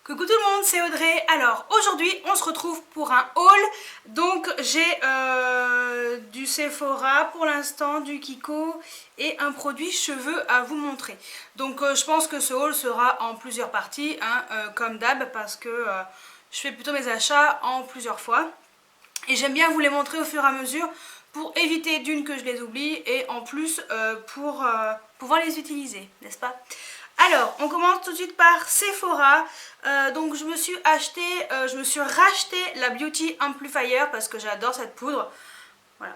Coucou tout le monde, c'est Audrey. Alors aujourd'hui on se retrouve pour un haul. Donc j'ai du Sephora pour l'instant, du Kiko et un produit cheveux à vous montrer. Donc je pense que ce haul sera en plusieurs parties, hein, comme d'hab, parce que je fais plutôt mes achats en plusieurs fois. Et j'aime bien vous les montrer au fur et à mesure pour éviter d'une que je les oublie et en plus pour pouvoir les utiliser, n'est-ce pas? Alors, on commence tout de suite par Sephora. Donc je me suis racheté la Beauty Amplifier parce que j'adore cette poudre. Voilà.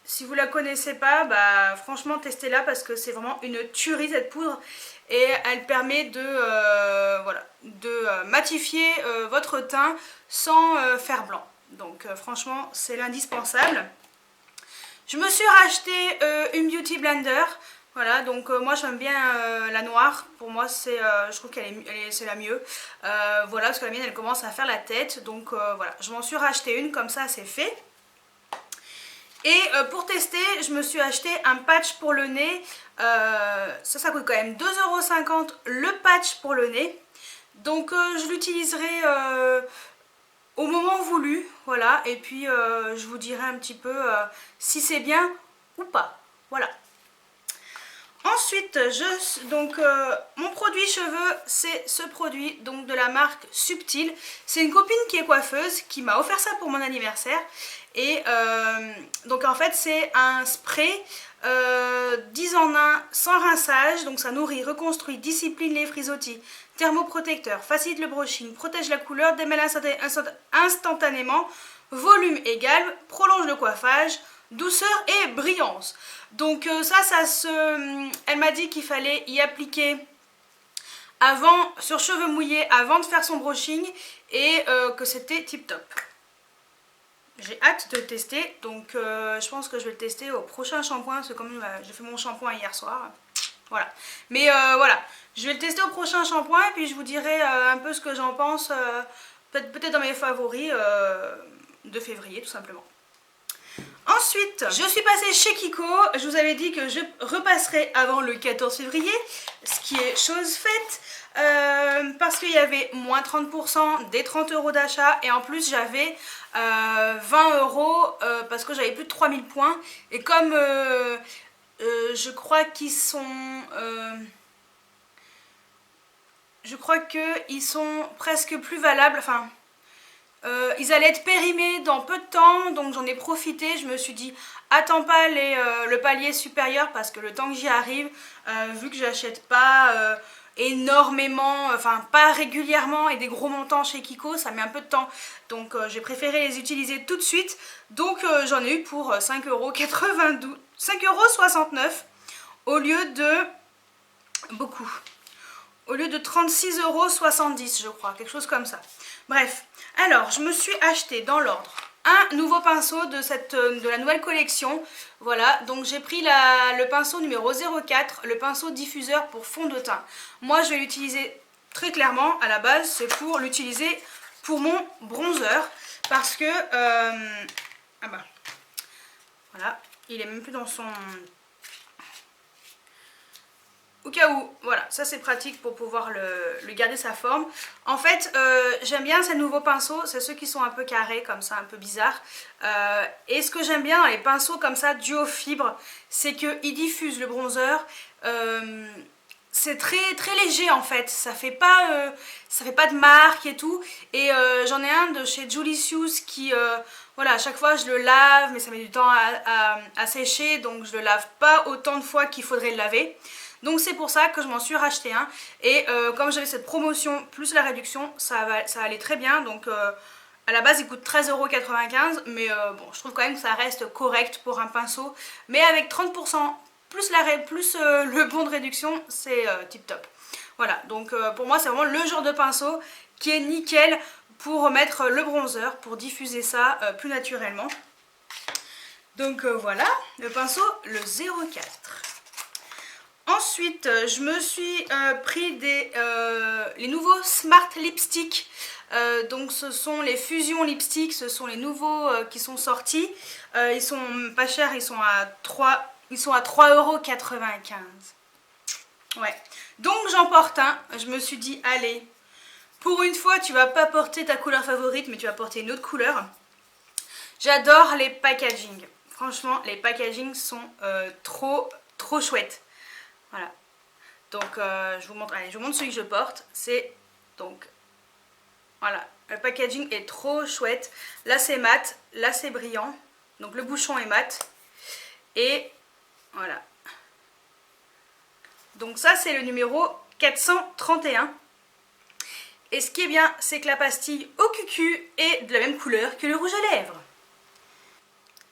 Si vous la connaissez pas, bah franchement testez-la parce que c'est vraiment une tuerie cette poudre et elle permet de matifier votre teint sans faire blanc. Donc franchement c'est l'indispensable. Je me suis racheté une Beauty Blender. Voilà, donc moi j'aime bien la noire, pour moi je trouve c'est la mieux. Voilà, parce que la mienne elle commence à faire la tête, donc voilà, je m'en suis racheté une, comme ça c'est fait. Et pour tester, je me suis acheté un patch pour le nez, ça coûte quand même 2,50 € le patch pour le nez. Donc je l'utiliserai au moment voulu, voilà, et puis je vous dirai un petit peu si c'est bien ou pas, voilà. Ensuite, mon produit cheveux, c'est ce produit donc de la marque Subtil. C'est une copine qui est coiffeuse qui m'a offert ça pour mon anniversaire. Et donc en fait, c'est un spray 10 en 1 sans rinçage. Donc ça nourrit, reconstruit, discipline les frisottis, thermoprotecteur, facilite le brushing, protège la couleur, démêle instantanément, volume égal, prolonge le coiffage, douceur et brillance. Donc elle m'a dit qu'il fallait y appliquer sur cheveux mouillés avant de faire son brushing et que c'était tip top. J'ai hâte de le tester, donc je pense que je vais le tester au prochain shampoing parce que comme j'ai fait mon shampoing hier soir, voilà. Mais voilà, je vais le tester au prochain shampoing et puis je vous dirai un peu ce que j'en pense, peut-être dans mes favoris de février tout simplement. Ensuite, je suis passée chez Kiko. Je vous avais dit que je repasserai avant le 14 février, ce qui est chose faite, parce qu'il y avait moins 30% des 30 € d'achat et en plus j'avais 20 € parce que j'avais plus de 3000 points. Et comme je crois qu'ils sont presque plus valables, enfin... ils allaient être périmés dans peu de temps, donc j'en ai profité. Je me suis dit, attends pas le palier supérieur parce que le temps que j'y arrive, vu que j'achète pas énormément, enfin pas régulièrement et des gros montants chez Kiko, ça met un peu de temps. Donc j'ai préféré les utiliser tout de suite. Donc j'en ai eu pour 5,92 €, 5,69 € au lieu de beaucoup. Au lieu de 36,70 € je crois, quelque chose comme ça. Bref, alors je me suis acheté dans l'ordre un nouveau pinceau de la nouvelle collection. Voilà, donc j'ai pris le pinceau numéro 04, le pinceau diffuseur pour fond de teint. Moi je vais l'utiliser très clairement, à la base c'est pour l'utiliser pour mon bronzer. Parce que, voilà, il est même plus dans son... Au cas où, voilà, ça c'est pratique pour pouvoir le garder sa forme. En fait, j'aime bien ces nouveaux pinceaux, c'est ceux qui sont un peu carrés, comme ça, un peu bizarres. Et ce que j'aime bien dans les pinceaux comme ça, duo fibre, c'est qu'ils diffusent le bronzer. C'est très, très léger en fait, ça fait pas de marque et tout. Et j'en ai un de chez Julicious qui... voilà, à chaque fois je le lave, mais ça met du temps à sécher, donc je le lave pas autant de fois qu'il faudrait le laver. Donc c'est pour ça que je m'en suis racheté un. Et comme j'avais cette promotion plus la réduction, ça allait très bien. Donc à la base il coûte 13,95 €. Mais bon, je trouve quand même que ça reste correct pour un pinceau. Mais avec 30% plus le bon de réduction, c'est tip top. Voilà, donc pour moi c'est vraiment le genre de pinceau qui est nickel pour mettre le bronzer, pour diffuser ça plus naturellement. Donc voilà, le pinceau, le 04. Ensuite, je me suis pris les nouveaux Smart Lipstick. Donc ce sont les Fusion Lipstick, ce sont les nouveaux qui sont sortis. Ils sont pas chers, ils sont à 3,95 €. Ouais. Donc j'en porte un. Je me suis dit, allez, Pour une fois, tu vas pas porter ta couleur favorite, mais tu vas porter une autre couleur. J'adore les packaging. Franchement, les packaging sont trop chouettes. Voilà. Donc, je vous montre. Allez, je vous montre celui que je porte. C'est donc, voilà. Le packaging est trop chouette. Là, c'est mat. Là, c'est brillant. Donc, le bouchon est mat. Et voilà. Donc, ça, c'est le numéro 431. Et ce qui est bien, c'est que la pastille au cucu est de la même couleur que le rouge à lèvres.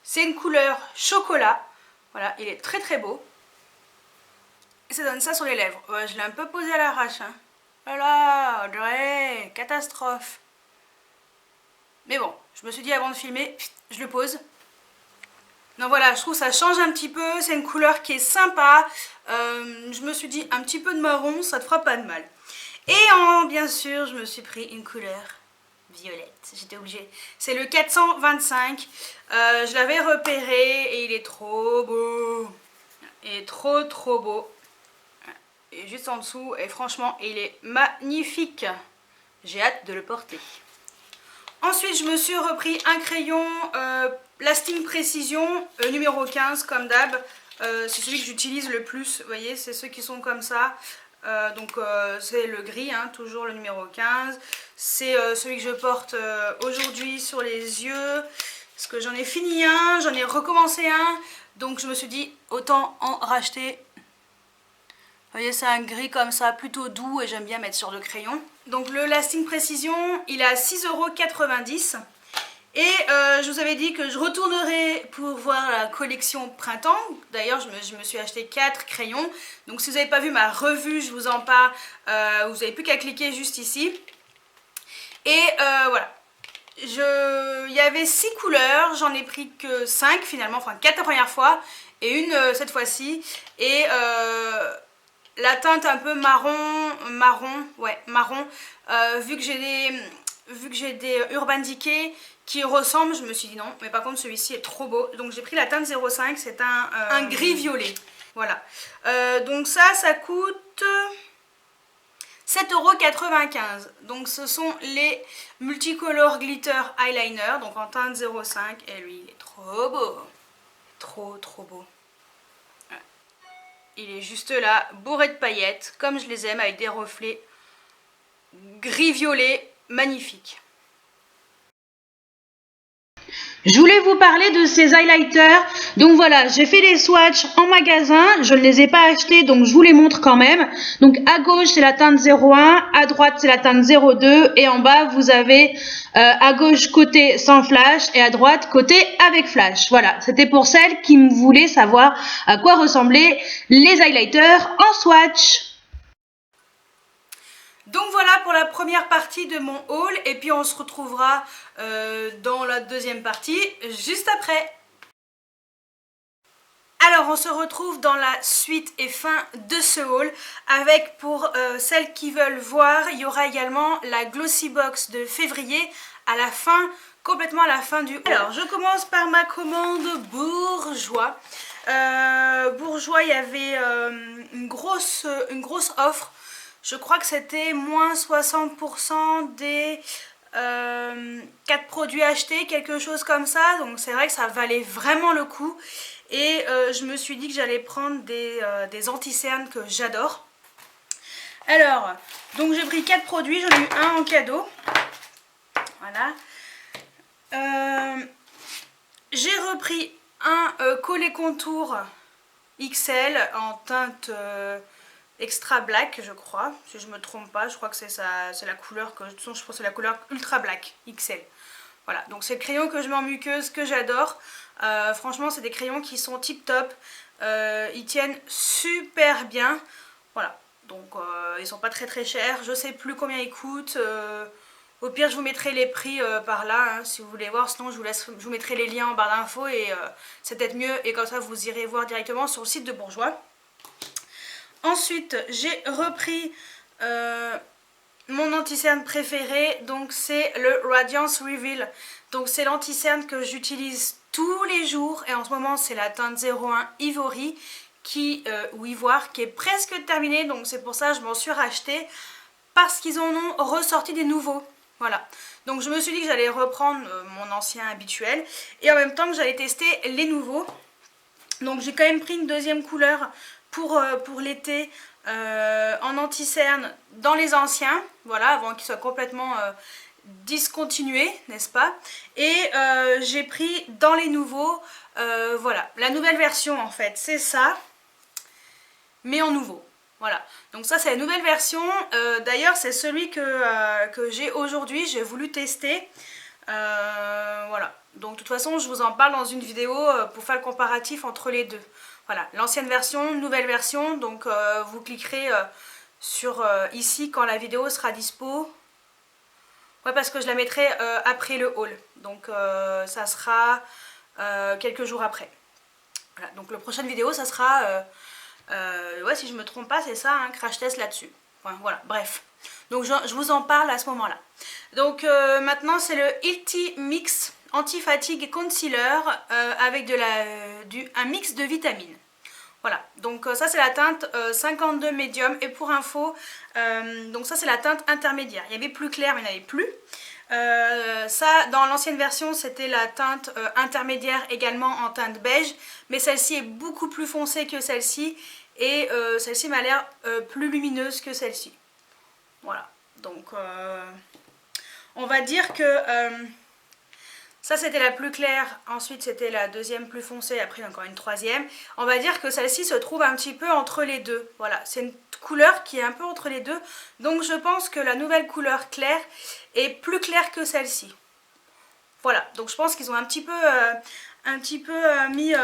C'est une couleur chocolat. Voilà, il est très beau. Et ça donne ça sur les lèvres. Ouais, je l'ai un peu posé à l'arrache. Hein. Voilà, Audrey, catastrophe. Mais bon, je me suis dit avant de filmer, je le pose. Donc voilà, je trouve que ça change un petit peu. C'est une couleur qui est sympa. Je me suis dit un petit peu de marron, ça te fera pas de mal. Et bien sûr, je me suis pris une couleur violette. J'étais obligée. C'est le 425. Je l'avais repéré et il est trop beau. Il est trop beau. Et juste en dessous. Et franchement, il est magnifique. J'ai hâte de le porter. Ensuite, je me suis repris un crayon Lasting Précision numéro 15 comme d'hab. C'est celui que j'utilise le plus. Vous voyez, c'est ceux qui sont comme ça. C'est le gris, hein, toujours le numéro 15. C'est celui que je porte aujourd'hui sur les yeux. Parce que j'en ai fini un, j'en ai recommencé un. Donc je me suis dit, autant en racheter. Vous voyez, c'est un gris comme ça, plutôt doux. Et j'aime bien mettre sur le crayon. Donc le Lasting Précision, il est à 6,90 €. Et je vous avais dit que je retournerai pour voir la collection printemps. D'ailleurs, je me suis acheté 4 crayons. Donc si vous n'avez pas vu ma revue, je vous en parle. Vous n'avez plus qu'à cliquer juste ici. Et voilà. Il y avait 6 couleurs. J'en ai pris que 5 finalement. Enfin 4 la première fois. Et une cette fois-ci. Et la teinte un peu marron. Vu que j'ai des Urban Decay qui ressemble, je me suis dit non, mais par contre celui-ci est trop beau. Donc j'ai pris la teinte 05, c'est un gris violet. Voilà. Donc ça coûte 7,95 €. Donc ce sont les Multicolor Glitter Eyeliner, donc en teinte 05. Et lui, il est trop beau. Trop beau. Voilà. Il est juste là, bourré de paillettes, comme je les aime, avec des reflets gris-violet, magnifiques. Je voulais vous parler de ces highlighters. Donc voilà, j'ai fait des swatchs en magasin. Je ne les ai pas achetés, donc je vous les montre quand même. Donc à gauche, c'est la teinte 01. À droite, c'est la teinte 02. Et en bas, vous avez à gauche côté sans flash et à droite côté avec flash. Voilà, c'était pour celles qui voulaient savoir à quoi ressemblaient les highlighters en swatch. Donc voilà pour la première partie de mon haul et puis on se retrouvera dans la deuxième partie juste après. Alors on se retrouve dans la suite et fin de ce haul avec pour celles qui veulent voir, il y aura également la Glossy Box de février à la fin, complètement à la fin du haul. Alors je commence par ma commande Bourjois. Bourjois, il y avait une grosse offre. Je crois que c'était moins 60% des 4 produits achetés, quelque chose comme ça. Donc c'est vrai que ça valait vraiment le coup. Et je me suis dit que j'allais prendre des anti-cernes que j'adore. Alors, donc j'ai pris 4 produits, j'en ai eu un en cadeau. Voilà. J'ai repris un collet contour XL en teinte... extra black, je crois, si je me trompe pas. Je crois que c'est la couleur que je pense que c'est la couleur ultra black XL. Voilà, donc c'est le crayon que je mets en muqueuse, que j'adore. Franchement, c'est des crayons qui sont tip top. Ils tiennent super bien. Voilà, donc ils sont pas très chers. Je sais plus combien ils coûtent. Au pire, je vous mettrai les prix par là, hein, si vous voulez voir. Sinon, je vous mettrai les liens en barre d'infos et c'est peut-être mieux. Et comme ça, vous irez voir directement sur le site de Bourjois. Ensuite, j'ai repris mon anti-cerne préféré, donc c'est le Radiance Reveal. Donc c'est l'anti-cerne que j'utilise tous les jours et en ce moment c'est la teinte 01 Ivory ou Ivoire qui est presque terminée, donc c'est pour ça que je m'en suis racheté. parce qu'ils en ont ressorti des nouveaux. Voilà, donc je me suis dit que j'allais reprendre mon ancien habituel et en même temps que j'allais tester les nouveaux. Donc j'ai quand même pris une deuxième couleur pour l'été en anti-cerne dans les anciens, voilà, avant qu'ils soient complètement discontinués, n'est-ce pas? Et j'ai pris dans les nouveaux, voilà, la nouvelle version en fait, c'est ça, mais en nouveau. Voilà, donc ça c'est la nouvelle version, d'ailleurs c'est celui que j'ai aujourd'hui, j'ai voulu tester, voilà. Donc de toute façon je vous en parle dans une vidéo pour faire le comparatif entre les deux. Voilà, l'ancienne version, nouvelle version, donc vous cliquerez sur ici quand la vidéo sera dispo. Ouais, parce que je la mettrai après le haul, donc ça sera quelques jours après. Voilà, donc la prochaine vidéo ça sera... ouais, si je me trompe pas, c'est ça, un crash test là-dessus. Enfin, voilà, bref. Donc je vous en parle à ce moment-là. Donc maintenant c'est le Hilti Mix Anti-Fatigue Concealer avec un mix de vitamines. Voilà, donc ça c'est la teinte 52 médium et pour info, donc ça c'est la teinte intermédiaire. Il y avait plus clair mais il n'y en avait plus. Ça dans l'ancienne version c'était la teinte intermédiaire également en teinte beige, mais celle-ci est beaucoup plus foncée que celle-ci et celle-ci m'a l'air plus lumineuse que celle-ci. Voilà, donc on va dire que ça c'était la plus claire, ensuite c'était la deuxième plus foncée, après encore une troisième. On va dire que celle-ci se trouve un petit peu entre les deux. Voilà, c'est une couleur qui est un peu entre les deux. Donc je pense que la nouvelle couleur claire est plus claire que celle-ci. Voilà, donc je pense qu'ils ont un petit peu mis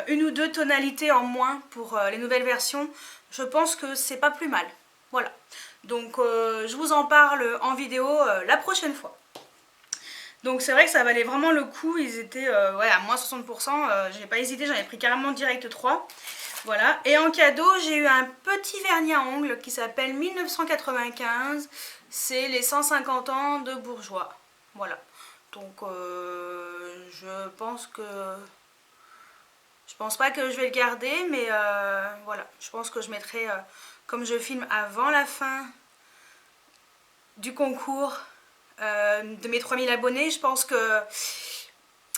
une ou deux tonalités en moins pour les nouvelles versions. Je pense que c'est pas plus mal. Voilà, donc je vous en parle en vidéo la prochaine fois. Donc c'est vrai que ça valait vraiment le coup, ils étaient ouais, à moins 60%, j'ai pas hésité, j'en ai pris carrément direct 3. Voilà, et en cadeau j'ai eu un petit vernis à ongles qui s'appelle 1995, c'est les 150 ans de Bourjois. Voilà, donc je pense pas que je vais le garder, mais voilà, je pense que je mettrai, comme je filme avant la fin du concours, de mes 3000 abonnés, je pense que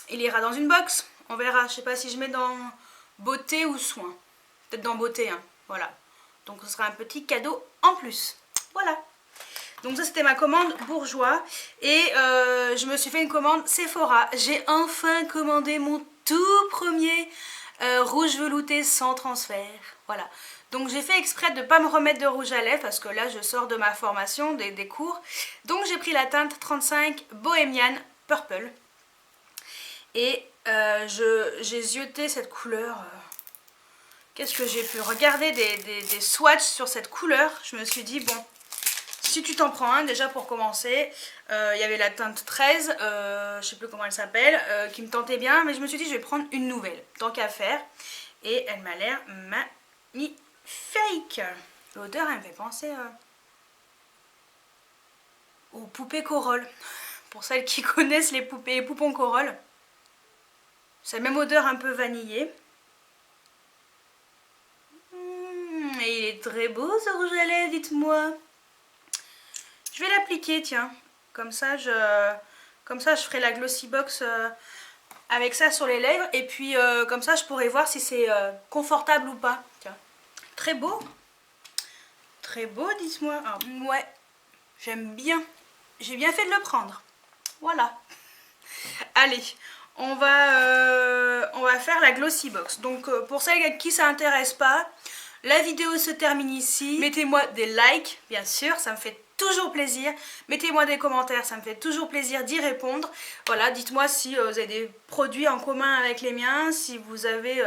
il ira dans une box, on verra. Je sais pas si je mets dans beauté ou soin, peut-être dans beauté, hein. Voilà, donc ce sera un petit cadeau en plus. Voilà, donc ça c'était ma commande Bourjois et je me suis fait une commande Sephora. J'ai enfin commandé mon tout premier rouge velouté sans transfert. Voilà, donc j'ai fait exprès de ne pas me remettre de rouge à lèvres parce que là je sors de ma formation, des cours. Donc j'ai pris la teinte 35 Bohemian Purple. Et j'ai zioté cette couleur. Qu'est-ce que j'ai pu regarder des swatchs sur cette couleur. Je me suis dit bon, si tu t'en prends un déjà pour commencer. Il y avait la teinte 13, je sais plus comment elle s'appelle, qui me tentait bien. Mais je me suis dit je vais prendre une nouvelle, tant qu'à faire. Et elle m'a l'air magnifique. L'odeur elle me fait penser aux poupées Corolle. Pour celles qui connaissent les poupons Corolle. C'est la même odeur un peu vanillée. Et il est très beau ce rouge à lèvres, dites-moi. Je vais l'appliquer, tiens. Comme ça, je ferai la glossy box avec ça sur les lèvres. Et puis, comme ça, je pourrai voir si c'est confortable ou pas. Tiens. Très beau. Très beau, dites-moi. Ah, ouais, j'aime bien. J'ai bien fait de le prendre. Voilà. Allez. On va faire la glossy box. Donc pour celles à qui ça intéresse pas, la vidéo se termine ici. Mettez-moi des likes, bien sûr, ça me fait toujours plaisir. Mettez-moi des commentaires, ça me fait toujours plaisir d'y répondre. Voilà, dites-moi si vous avez des produits en commun avec les miens, si vous avez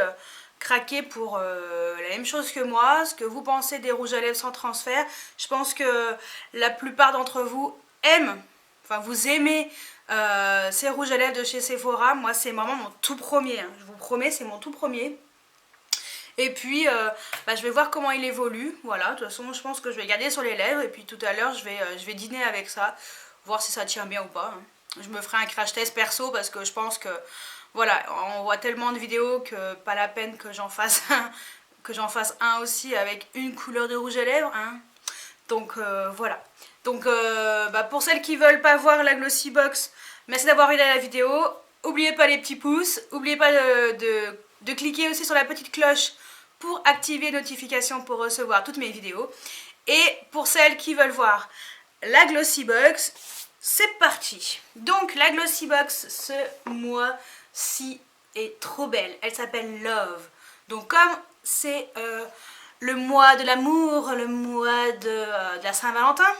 craqué pour la même chose que moi, ce que vous pensez des rouges à lèvres sans transfert. Je pense que la plupart d'entre vous aiment, enfin vous aimez ces rouges à lèvres de chez Sephora. Moi c'est vraiment mon tout premier, hein. Je vous promets, c'est mon tout premier. Et puis je vais voir comment il évolue. Voilà, de toute façon je pense que je vais garder sur les lèvres. Et puis tout à l'heure je vais dîner avec ça, voir si ça tient bien ou pas, hein. Je me ferai un crash test perso parce que je pense que voilà, on voit tellement de vidéos que pas la peine que j'en fasse un aussi avec une couleur de rouge à lèvres, hein. Donc voilà. Donc pour celles qui veulent pas voir la Glossy Box, merci d'avoir regardé la vidéo. N'oubliez pas les petits pouces. N'oubliez pas de cliquer aussi sur la petite cloche pour activer les notifications pour recevoir toutes mes vidéos. Et pour celles qui veulent voir la Glossy Box, c'est parti. Donc la Glossy Box ce mois-ci est trop belle. Elle s'appelle Love. Donc comme c'est le mois de l'amour, le mois de la Saint-Valentin.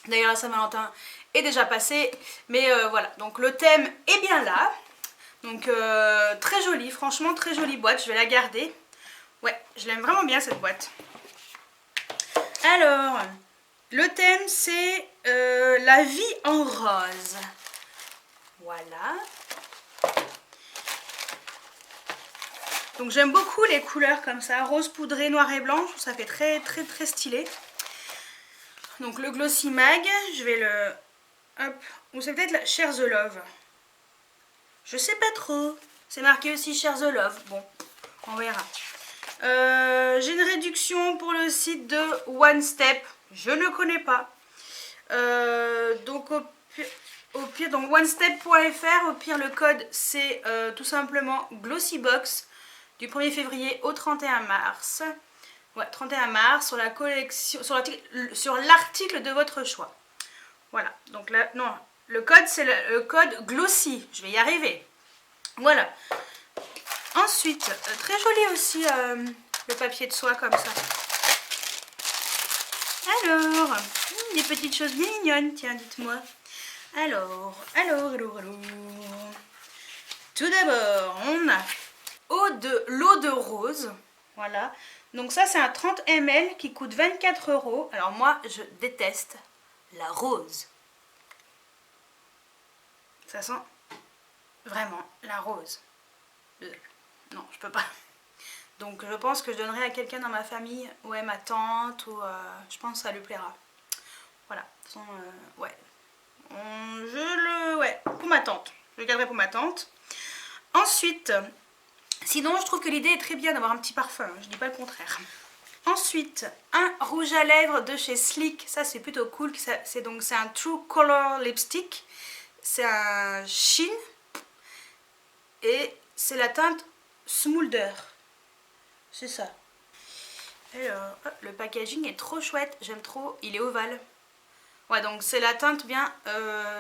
D'ailleurs la Saint-Valentin est déjà passée. Mais voilà, donc le thème est bien là. Donc très jolie, franchement très jolie boîte. Je vais la garder. Ouais, je l'aime vraiment bien cette boîte. Alors, le thème c'est la vie en rose. Voilà. Donc j'aime beaucoup les couleurs comme ça, rose poudré, noir et blanc, je trouve ça fait très stylé. Donc le Glossy Mag, je vais le... Hop, ou c'est peut-être la Share the Love. Je sais pas trop. C'est marqué aussi Share the Love, bon, on verra. J'ai une réduction pour le site de One Step, je ne connais pas. Donc au pire, donc onestep.fr, au pire le code c'est tout simplement Glossy Box du 1er février au 31 mars. Ouais, 31 mars sur la collection, sur l'article de votre choix. Voilà, donc là, non, le code c'est le code Glossy, je vais y arriver. Voilà. Ensuite, très joli aussi le papier de soie comme ça. Alors, des petites choses bien mignonnes, tiens, dites-moi. Alors. Tout d'abord, on a l'eau de rose. Voilà. Donc ça, c'est un 30 ml qui coûte 24 €. Alors moi, je déteste la rose. Ça sent vraiment la rose. Non, je peux pas. Donc je pense que je donnerai à quelqu'un dans ma famille, ouais, ma tante, ou je pense que ça lui plaira. Voilà, de toute façon, ouais. Ouais, pour ma tante. Je le garderai pour ma tante. Ensuite, sinon je trouve que l'idée est très bien d'avoir un petit parfum, je dis pas le contraire. Ensuite, un rouge à lèvres de chez Sleek, ça c'est plutôt cool, c'est un True Color Lipstick. C'est un Sheen et c'est la teinte Smolder. C'est ça. Alors, le packaging est trop chouette, j'aime trop, il est ovale. Ouais, donc c'est la teinte bien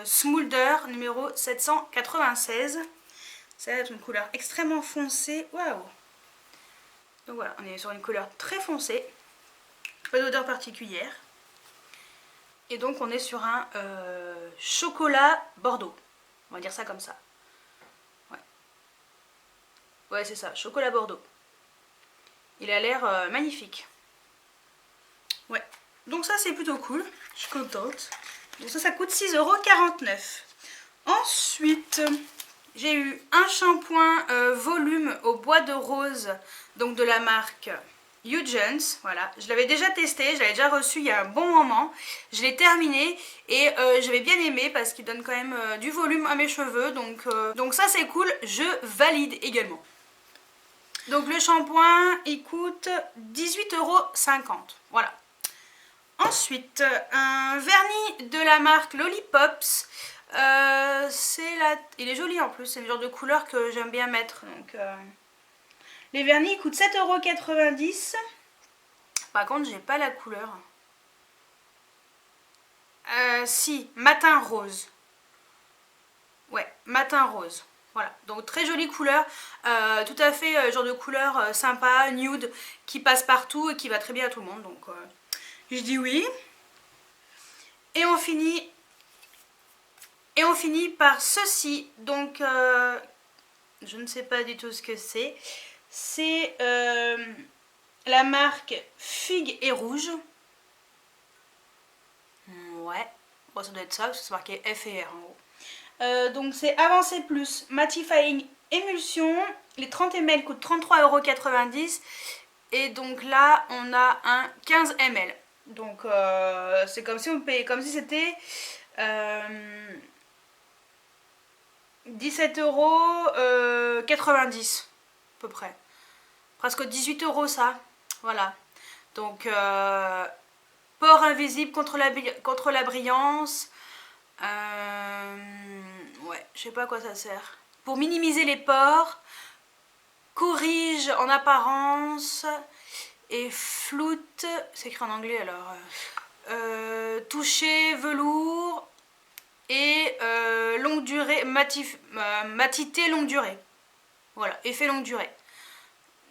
Smolder numéro 796. C'est une couleur extrêmement foncée. Waouh! Donc voilà, on est sur une couleur très foncée. Pas d'odeur particulière. Et donc on est sur un chocolat Bordeaux. On va dire ça comme ça. Ouais. Ouais, c'est ça, chocolat Bordeaux. Il a l'air magnifique. Ouais. Donc ça c'est plutôt cool. Je suis contente. Donc ça coûte 6,49 €. Ensuite, j'ai eu un shampoing volume au bois de rose, donc de la marque Eugens. Voilà, je l'avais déjà testé, je l'avais déjà reçu il y a un bon moment. Je l'ai terminé et j'avais bien aimé parce qu'il donne quand même du volume à mes cheveux. Donc ça c'est cool, je valide également. Donc le shampoing il coûte 18,50 €. Voilà. Ensuite, un vernis de la marque Lollipops. Il est joli en plus, c'est le genre de couleur que j'aime bien mettre. Donc, les vernis coûtent 7,90 €. Par contre, j'ai pas la couleur. Si, matin rose. Ouais, matin rose. Voilà, donc très jolie couleur. Tout à fait genre de couleur sympa, nude, qui passe partout et qui va très bien à tout le monde. Donc, je dis oui. Et on finit par ceci. Donc, je ne sais pas du tout ce que c'est. C'est la marque Figue et Rouge. Ouais, bon, ça doit être ça, parce que c'est marqué F et R en gros. Donc c'est Avancé Plus Mattifying Émulsion. Les 30 ml coûtent 33,90 €. Et donc là, on a un 15 ml. Donc c'est comme si on payait, comme si c'était 17,90 € à peu près. Presque 18 € ça. Voilà. Donc pores invisibles contre la brillance. Ouais, je sais pas à quoi ça sert. Pour minimiser les pores, corrige en apparence et floute, c'est écrit en anglais alors, toucher, velours et longue durée, matité longue durée. Voilà, effet longue durée.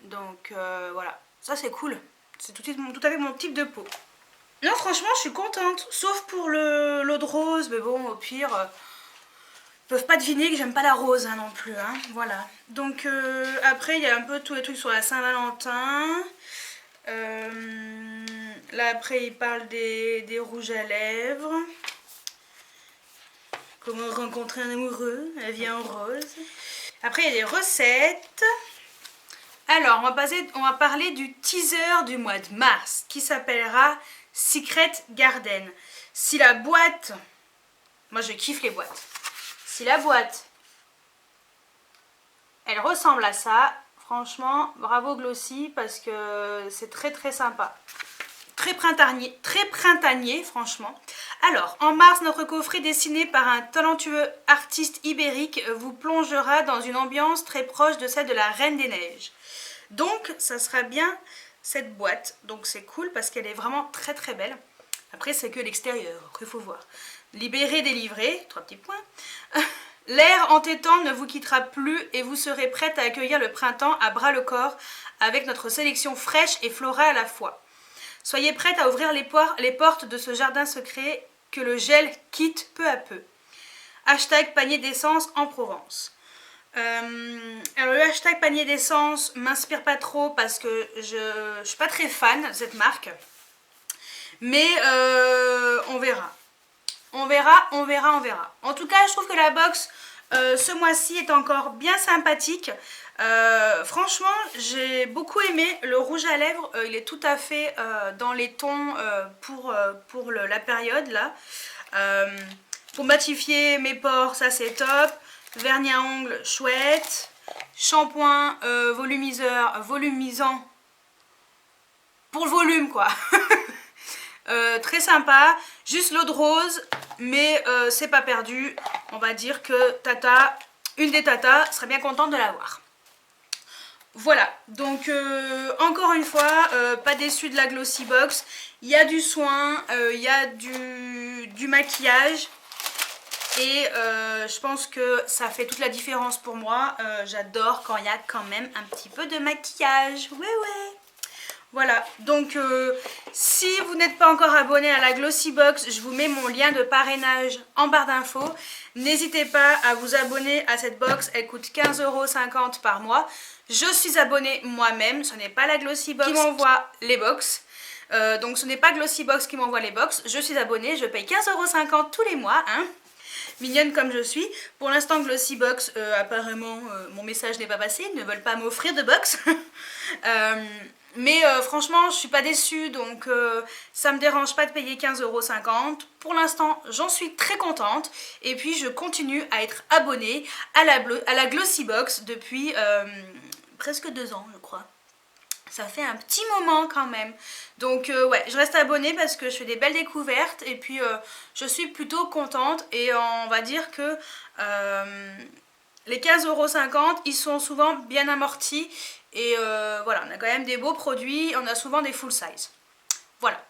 Donc voilà, ça c'est cool. C'est tout à fait mon type de peau. Non, franchement, je suis contente. Sauf pour l'eau de rose, mais bon, au pire, ils peuvent pas deviner que j'aime pas la rose hein, non plus. Hein, voilà. Donc après, il y a un peu tous les trucs sur la Saint-Valentin. Là, après, il parle des rouges à lèvres. Comment rencontrer un amoureux, la vie en rose. Après, il y a des recettes. Alors, on va parler du teaser du mois de mars qui s'appellera Secret Garden. Si la boîte, moi je kiffe les boîtes, si la boîte, elle ressemble à ça, franchement, bravo Glossy parce que c'est très très sympa. Très printanier, franchement. Alors, en mars, notre coffret dessiné par un talentueux artiste ibérique vous plongera dans une ambiance très proche de celle de la Reine des Neiges. Donc, ça sera bien cette boîte. Donc, c'est cool parce qu'elle est vraiment très très belle. Après, c'est que l'extérieur, après, il faut voir. Libéré, délivré, 3 petits points. L'air entêtant ne vous quittera plus et vous serez prête à accueillir le printemps à bras le corps avec notre sélection fraîche et florale à la fois. Soyez prête à ouvrir les portes de ce jardin secret que le gel quitte peu à peu. Hashtag panier d'essence en Provence. Alors le hashtag panier d'essence m'inspire pas trop parce que je suis pas très fan de cette marque. Mais on verra. On verra. En tout cas, je trouve que la box ce mois-ci est encore bien sympathique. Franchement, j'ai beaucoup aimé le rouge à lèvres. Il est tout à fait dans les tons pour la période là. Pour matifier mes pores, ça c'est top. Vernis à ongles, chouette. Shampoing volumisant. Pour le volume quoi. Très sympa. Juste l'eau de rose, mais c'est pas perdu. On va dire que Tata, une des Tata, serait bien contente de l'avoir. Voilà, donc encore une fois, pas déçu de la Glossy Box. Il y a du soin, il y a du maquillage. Et je pense que ça fait toute la différence pour moi. J'adore quand il y a quand même un petit peu de maquillage. Ouais. Voilà, donc si vous n'êtes pas encore abonné à la Glossy Box, je vous mets mon lien de parrainage en barre d'infos. N'hésitez pas à vous abonner à cette box, elle coûte 15,50 € par mois. Je suis abonnée moi-même, ce n'est pas la Glossy Box qui m'envoie les box. Donc ce n'est pas Glossy Box qui m'envoie les box, je suis abonnée, je paye 15,50 € tous les mois. Hein. Mignonne comme je suis. Pour l'instant Glossy Box, apparemment mon message n'est pas passé, ils ne veulent pas m'offrir de box. Mais franchement, je suis pas déçue, donc ça me dérange pas de payer 15,50 €. Pour l'instant, j'en suis très contente. Et puis, je continue à être abonnée à la Glossy Box depuis presque 2 ans, je crois. Ça fait un petit moment quand même. Donc ouais, je reste abonnée parce que je fais des belles découvertes. Et puis, je suis plutôt contente. Et on va dire que les 15,50 €, ils sont souvent bien amortis. Et voilà, on a quand même des beaux produits, on a souvent des full size. Voilà.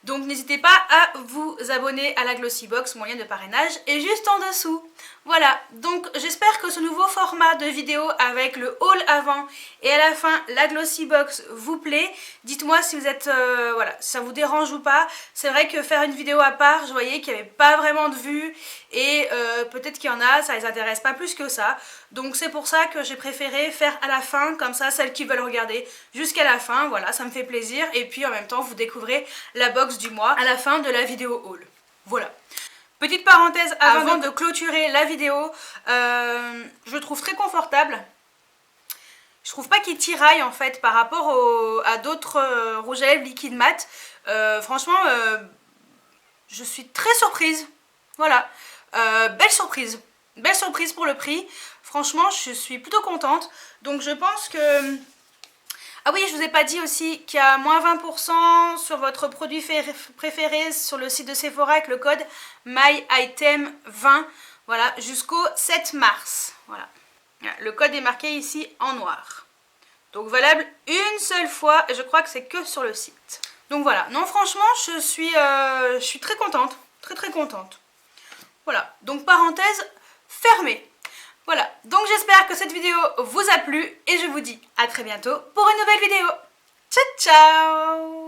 Donc n'hésitez pas à vous abonner à la Glossy Box, mon lien de parrainage est juste en dessous. Voilà, donc j'espère que ce nouveau format de vidéo avec le haul avant et à la fin la Glossy Box vous plaît. Dites-moi si vous êtes, voilà, si ça vous dérange ou pas. C'est vrai que faire une vidéo à part, je voyais qu'il n'y avait pas vraiment de vues et peut-être qu'il y en a, ça les intéresse pas plus que ça. Donc c'est pour ça que j'ai préféré faire à la fin, comme ça celles qui veulent regarder jusqu'à la fin, voilà, ça me fait plaisir. Et puis en même temps vous découvrez la box du mois à la fin de la vidéo haul. Voilà. Petite parenthèse avant de clôturer la vidéo, je le trouve très confortable. Je trouve pas qu'il tiraille en fait par rapport à d'autres rouges à lèvres liquide mat. Franchement, je suis très surprise. Voilà, belle surprise pour le prix. Franchement, je suis plutôt contente. Donc je pense que Ah oui, je vous ai pas dit aussi qu'il y a moins 20% sur votre produit préféré sur le site de Sephora avec le code MYITEM20, voilà, jusqu'au 7 mars. Voilà. Le code est marqué ici en noir. Donc valable une seule fois, et je crois que c'est que sur le site. Donc voilà, non franchement, je suis très contente, très contente. Voilà, donc parenthèse fermée. Voilà, donc j'espère que cette vidéo vous a plu et je vous dis à très bientôt pour une nouvelle vidéo. Ciao ciao!